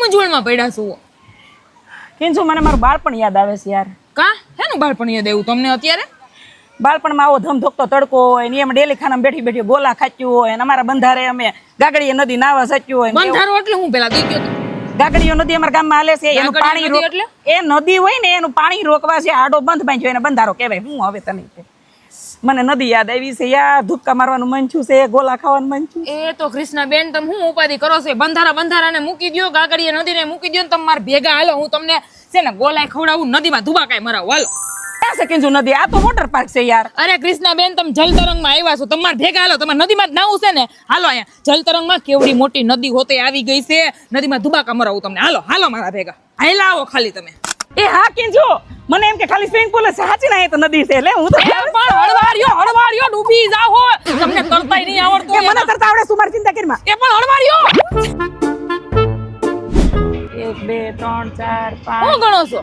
મૂંઝવણમાં પડ્યા છો? કિંજુ મને મારું બાળપણ યાદ આવે છે યાર. કા હેનું બાળપણ યાદ આવ્યું તમને અત્યારે? બાળપણમાં આવો ધમધોકતો તડકો હોય ને એમ ડેલી ખાનામાં બેઠી બેઠી ગોલા ખાચ્યું હોય અને અમારા બંધારે અમે ગાગડીએ નદી નાવા સચ્યું હોય. બંધારો એટલે હું પેલા દઈ ગયો તો. ગાગડીઓ નદી અમારા ગામમાં હાલે છે, એનું ગાગડીઓ પાણી નદી એટલે? એ નદી હોય ને એનું પાણી રોકવા છે આડો બંધ બાંધ્યો એને બંધારો કહેવાય. હું હવે તને મને નદી યાદ આવી છે યાર. ધુક્કા મારવાનું મન છું છે, ગોલા ખાવાનું મન છું. એ તો કૃષ્ણાબેન તમે હું ઉપાધિ કરો છો? બંધારાને મૂકી દો, ગાગડીએ નદીને મૂકી દો ને તમે મારા ભેગા હાલો. હું તમને છે ને ગોલાય ખવડાવું, નદીમાં ધુબાકાય મરાવું. હાલો. ક્યાં છે કિંજુ નદી? આ તો વોટર પાર્ક છે યાર. અરે કૃષ્ણાબેન તમે જલતરંગમાં આવ્યા છો, તમારે ભેગા હાલો. તમારે નદીમાં જ નાવું છે ને? હાલો અહીંયા જલતરંગમાં કેવડી મોટી નદી હોતે આવી ગઈ છે, નદીમાં ધુબાકા મરાવું તમને. હાલો હાલો મારા ભેગા. હાલા આવો ખાલી તમે. એ હા કિંજુ, મને એમ કે ખાલી સ્વિમિંગ પુલ છે, સાચી ના એ તો નદી છે. એટલે હું તો પણ હળવાર્યો ડૂબી જાવ હો. તમને તરતાય નહીં આવડતું. એ મને તરતા આવડે, સુમાર ચિંતા કરીમાં. એ પણ હળવાર્યો. 1 2 3 4 5. હું ગણો છો?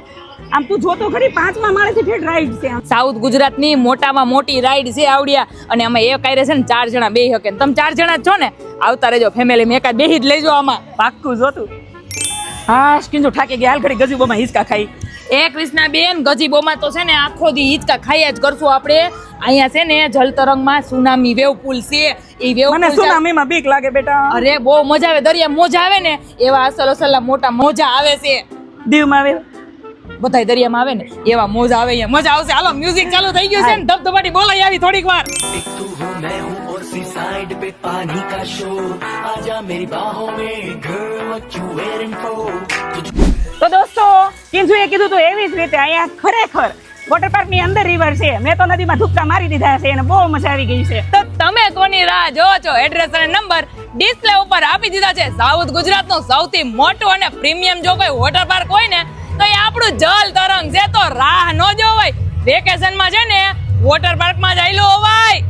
આમ તું જોતો ખરી, 5મા માળેથી ઠેઠ રાઈડ છે. સાઉથ ગુજરાતની મોટામાં મોટી રાઈડ છે આવડિયા. અને અમે એ કાયરે છે ને 4 જણા બેહી શકે. તમે 4 જણા જ છો ને? આવતા રહેજો ફેમિલી માં, એકાદ બેહી જ લેજો આમાં. પાક્કું જોતું. હા કિંજુ થાકી ગયા, હાલ ઘડી ગજુબોમાં હિંચકા ખાઈ. એ કૃષ્ણાબેન ગજીબોમાં તો છે ને આખો દી હિંચકા ખાયા જ કરશું આપણે. અહીંયા છે ને જલતરંગમાં સુનામી વેવ પુલ છે. એ વેવ મને સુનામીમાં બીક લાગે બેટા. અરે બહુ મજા આવે, દરિયા મોજા આવે ને એવા અસલ અસલ મોટા મોજા આવે છે. દીવમાં આવે બધાય દરિયામાં આવે ને એવા મોજા આવે. અહીંયા મજા આવશે. હાલો મ્યુઝિક ચાલુ થઈ ગયું છે ને, ધબધબાટી બોલાઈ આવી થોડીક વાર. साइड पे पानी का शोर आजा मेरी बाहों में girl what you waiting for. તો દોસ્તો કિંજુએ કીધું તો એવી જ રીતે અહીંયા ખરેખર વોટર પાર્ક ની અંદર રિવર છે. મેં તો નદીમાં ધુક્કા મારી દીધા છે અને બહુ મજા આવી ગઈ છે. તો તમે કોની રાહ જોવો છો? એડ્રેસ અને નંબર ડિસ્પ્લે ઉપર આપી દીધા છે. સાઉથ ગુજરાતનું સૌથી મોટું અને પ્રીમિયમ જો કોઈ વોટર પાર્ક હોય ને તો એ આપણું જલતરંગ છે. તો રાહ ન જોવાય, વેકેશનમાં છે ને વોટર પાર્કમાં જઈલો હોવાય.